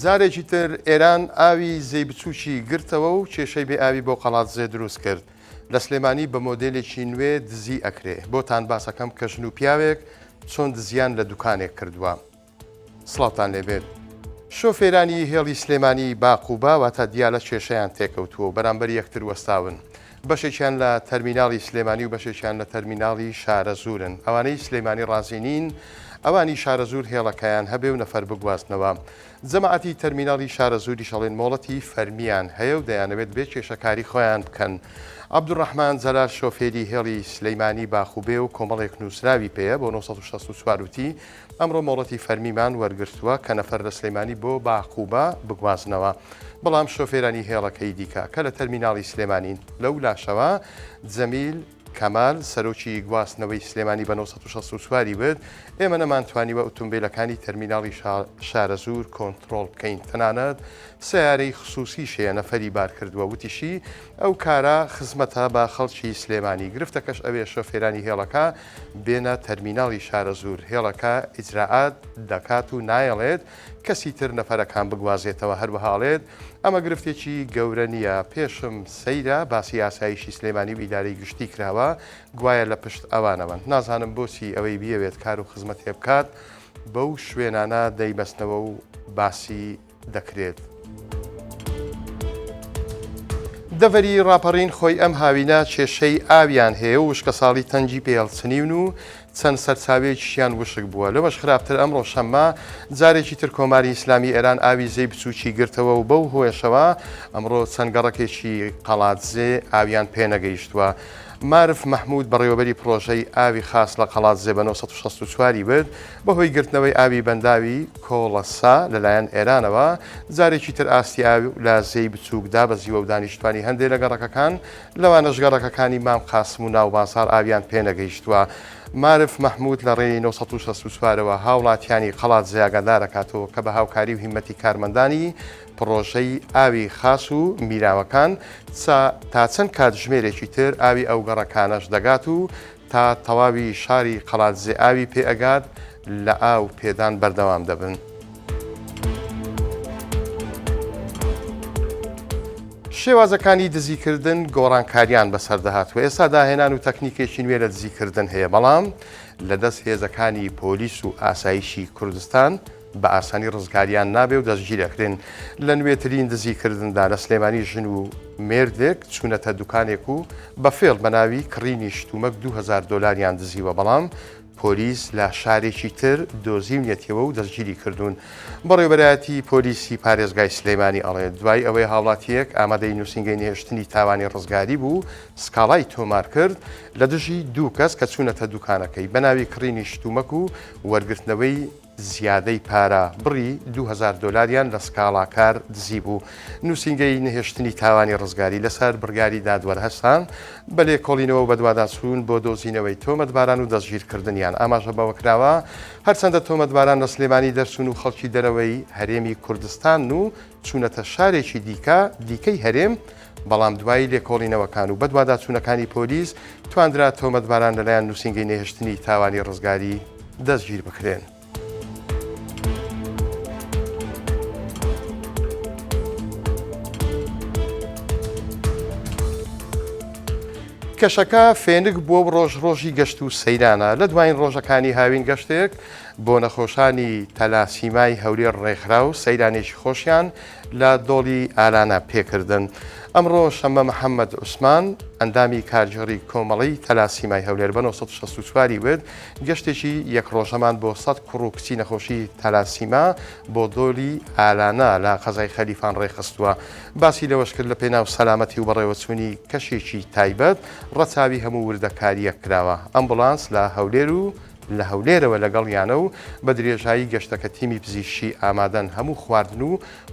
جارێکی تر ئێران ئاوی زەی بچووکی گرتەوە و کێشەی بێ ئاوی بۆ قەڵاتزێ دروست کرد. لە سلێمانی بە مۆدێلێکی نوێ دزی ئەکرێ. بۆتان باسەکەم کە ژن و پیاوێک چۆن دزیان لە دوکانێک کردووە. سڵاوتان لێبێت. شۆفێرانی هێڵی سلێمانی باقوبا واتە دیالە کێشەیان تێکەوتووە و بەرامبەر یەکتر وەستاون. بەشێکیان لە تەرمیناڵی سلێمانی و بەشێکیان لە تەرمیناڵی شارە زورن. ئەوانەی سلێمانی ڕازینین ئەوانی شارە زور هێڵەکەیان هەبێ و نەفەر بگوازنەوە. جەماعەتی تەرمیناڵی شارە زوری شەڵێن مۆڵەتی فەرمیان هەیە و دەیانەوێت بێت کێشەکاری خۆیان بکەن. عەبدوڕەحمان جەلال شۆفێری هێڵی سلەیمانی باخوبێ و کۆمەڵێک نووسراوی پێیە بۆ 964 وتی ئەمڕۆ مۆڵەتی فەرمیمان وەرگرتووە کە نەفەر لە سلەیمانی بۆ باخوبە بگوازنەوە. بەڵام شۆفێرانی هێڵەکەی دیکە کە لە تەرمیناڵی سلێمانین لەو لاشەوە جەمیل کەمال سەرۆکی گواستنەوەی سلێمانی بە 964 بێت ئێمە نەمانتوانیوە ئۆتۆمبیلەکانی تەرمیناڵی شارە زور کۆنتڕۆڵ بکەین. تەنانەت سیارەی خصوصی شەیە نەفەری بار کردووە وتیشی ئەو کارە خزمەتە بە خەڵکی سلێمانی. گرفتەکەش ئەوێ شۆفێرانی هێڵەکە بێنە تەرمیناڵی شارە زور. هێڵەکە ئیجراعات دەکات و نایەڵێت کەسی تر نەفەرەکان بگوازێتەوە هەروەهاڵێت ئەمە گرفتێکی گەورە نییە. پێشم سەیرە باسی یاسایشی سلێمانی و ئیدارەی گشتی کراوە گوایە لە پشت ئەوانەوە. نازانم بۆچی ئەوەی بیەوێت کار و خزمەت هێ بکات بەو شوێنانە دەیبەستنەوە و باسی دەکرێت. دەڤەری ڕاپەڕین خۆی ئەم هاوینە کێشەی ئاویان هەیە و وشکە ساڵی تەنجی پێڵچنیون و چەند سەرچاوێکیان وشک بووە. لەوەش خراپتر ئەمڕۆ شەممە جارێکی تر کۆماری ئیسلامی ئێران ئاوی زەی بچووکی گرتەوە و بەو هۆیشەوە ئەمڕۆ چەند گەڕەکێکی قەڵاتزێ ئاویان پێنەگەیشتووە. مارف مەحموود بەڕێوەبەری پرۆژەی ئاوی خاص لە قەڵاتزێ بە 964 بێت بەهۆی گرتنەوەی ئاوی بەنداوی کۆڵەسا لەلایەن ئێرانەوە جارێکی تر ئاستی ئاوی لە زەی بچووکدا بە زیوە و دانیشتوانی هەندێک لە گەڕەکەکان لەوانەش گەڕەکەەکانی مام قاسم و ناوبازار ئاویان پێنەگەیشتووە. مارف مەحموود لە ڕێی 964ەوە هاوڵاتیانی قەڵات زیاگەدارەکاتەوە کە بە هاوکاری و هیمەتی کارمەندانی پرۆژەی ئاوی خاص و میراوەکان تا چەند کاتژمێرێکی تر ئاوی ئەو گەڕەکانەش دەگات و تا تەواوی شاری قەڵاتزێ ئاوی پێئەگات لە ئاو پێدان بەردەوام دەبن. شێوازەکانی دزیکردن گۆڕانکاریان بەسەردەهاتوە. ئێستا داهێنان و تەکنیکێکی نوێ لە دزیکردن هەیە بەڵام لەدەست هێزەکانی پۆلیس و ئاسایشی کوردستان بە ئاسانی ڕزگاریان نابێ و دەستگیرەکرێن. لە نوێترین دزیکردندا لە سلێمانی ژن و مێردێک چوونەتە دوکانێک و بە فێڵ بەناوی کڕینی شتومەک 2000 دۆلاریان دزیوە بەڵام پۆلیس لە شارێکی تر دۆزیونەتەوە و دەستگیری کردوون. بەڕێوەبەرایەتی پۆلیسی پارێزگای سلێمانی ئەڵێت دوای ئەوەی هاوڵاتیەک ئامادەی نووسینگەی نهێشتنی تاوانی ڕزگاری بوو سکاڵای تۆمار کرد لە دژی دوو کەس کە چوونەتە دوکانەکەی بەناوی کڕینی شتومەک و وەرگرتنەوەی زیادەی پارە بڕی 2000 دۆلاریان لە سکاڵاکار دزی بوو. نووسینگەی نهێشتنی تاوانی ڕزگاری لەسەر بڕگاری دادوەرهەستان بە لێکۆڵینەوە بە دوواداچوون بۆ دۆزینەوەی تۆمەتباران و دەستگیرکردنیان ئاماژە بەوەکراوە هەرچەندە تۆمەتباران لە سلێمانی دەرچوون و خەڵکی دەرەوەی هەرێمی کوردستان و چوونەتە شارێکی دیکەی هەرێم بەڵام دوایی لێکۆڵینەوەکان و بەدواداچوونەکانی پۆلیس تواندرا تۆمەتباران لەلایەن نووسینگەی نهێشتنی تاوانی ڕزگاری دەستگیر بکرێن. کەشەکە فێنک بۆ ڕۆژ-ڕۆژی گەشت و سەیرانە. لە دوایین ڕۆژەکانی هاوین گەشتێک بۆ نەخۆشانی تەلاسیمای هەولێر ڕێکخرا و سەیرانێکی خۆشیان لە دۆڵی ئالانە پێکردن. ئەمڕۆ شەممە محەممەد عوسمان ئەندامی کارژێڕی کۆمەڵی تەلاسیمای هەولێر بە 964 وێت گەشتێکی یەک ڕۆژەمان بۆ 100 کوڕ و کچی نەخۆشی تەلاسیما بۆ دۆڵی ئالانە لە قەزای خەلیفان ڕێخستووە. باسی لەوەش کرد لە پێناو سەلامەتی و بەڕێوەچوونی کەشێکی تایبەت ڕەچاوی هەموو وردەکاریە کراوە. ئەمبولانس لە هەولێر و لە هەولێرەوە لەگەڵیانە و بە درێژایی گەشتەکە تیمی پزیشکی ئامادەن هەموو خواردن و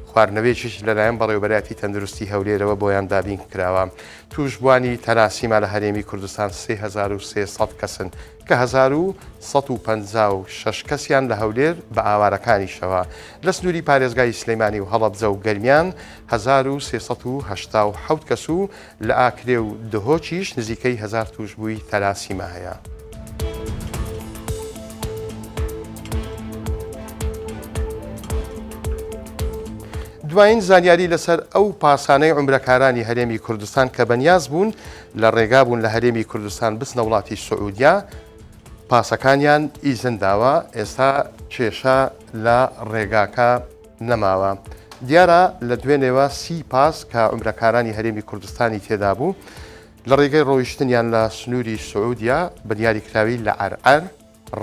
خواردنەوەیەکیش لەلایەن بەڕێوەبەرایەتی تەندروستی هەولێرەوە بۆیان دابین کراوە. توشبوانی تەلاسیما لە هەرێمی کوردستان 3300 کەسن کە 1156 کەسیان لە هەولێر بە ئاوارەکانیشەوە. لە سنووری پارێزگای سلەیمانی و هەڵەبجە و گەرمیان 1387 کەس و لە ئاکرێ و دهۆچیش نزیکەی 1000 توشبووی تەلاسیما هەیە. دوایین زانیاری لەسەر ئەو پاسانەی عومرەکارانی هەرێمی کوردستان کە بەنیاز بوون لە ڕێگا بوون لە هەرێمی کوردستان بچنە وڵاتی سعودیا پاسەکانیان ئیزن داوە ئێستا کێشە لە ڕێگاکە نەماوە. دیارە لە دوێنێوە 30 پاس کە عومرەکارانی هەرێمی کوردستانی تێدا بوو لە ڕێگەی ڕۆیشتنیان لە سنووری سعودیا بەنیاری کراوی لە عەرعەر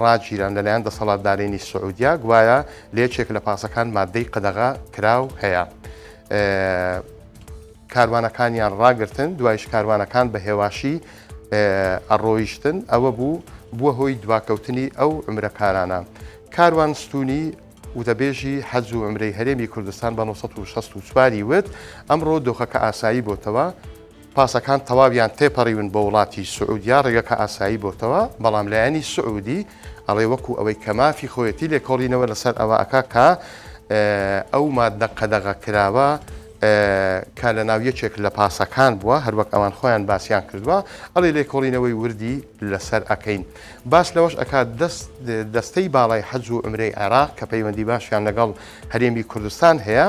ڕاگیران لەلایەن دەسەڵاتدارێنی سعودیا گوایە لە یەکێک لە پاسەکان مادەی قەدەغا کراو هەیە. کاروانەکانیان ڕاگرتن دوایش کاروانەکان بە هێواشی ئەڕۆیشتن ئەوە بووە هۆی دواکەوتنی ئەو عومرەکارانە. کاروان ستونی وتەبێژی حەج و عومرەی هەرێمی کوردستان بە 1964 وت ئەمڕۆ دۆخەکە ئاسایی بۆتەوە پاسەکان تەواویان تێپەڕیون بە وڵاتی سعودیا ڕێگەکە ئاسایی بۆتەوە بەڵام لایەنی سعودی ئەڵێ وەکو ئەوەی کە مافی خۆیەتی لێکۆڵینەوە لەسەر ئەوە ئەکا کە ئەو مادە قەدەغە کراوە کە لە ناو یەکێک لە پاسەکان بووە هەروەک ئەوان خۆیان باسییان کردووە ئەڵێ لێکۆڵینەوەی وردی لەسەر ئەەکەین. باس لەوەش ئەکات دەستەی باڵای حەج و عومرەی عێراق کە پەیوەندی باشیان لەگەڵ هەرێمی کوردستان هەیە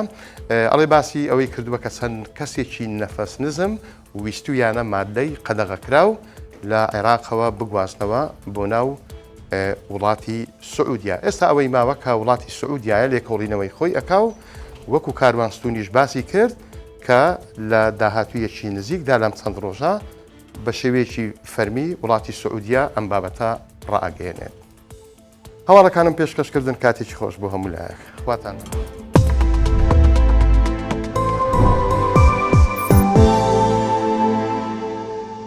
ئەڵێ باسی ئەوەی کردووە کە چەند کەسێکی نەفەس نزم ویستویانە مادەی قەدەغە کراو لە عێراقەوە بگوازنەوە بۆ ناو وڵاتی سعودیا. ئێستا ئەوەی ماوە کە وڵاتی سعودیایە لێکۆڵینەوەی خۆی ئەکاو وەکو کاروانستونیش باسی کرد کە لە داهاتوویەکی نزیکدا لەم چەند ڕۆژە بە شێوەیەکی فەرمی وڵاتی سعودیا ئەم بابەتە ڕائەگەیەنێت. هەواڵەکانم پێشکەشکردن کاتێکی خۆش بۆ هەموو لایەک خواتان.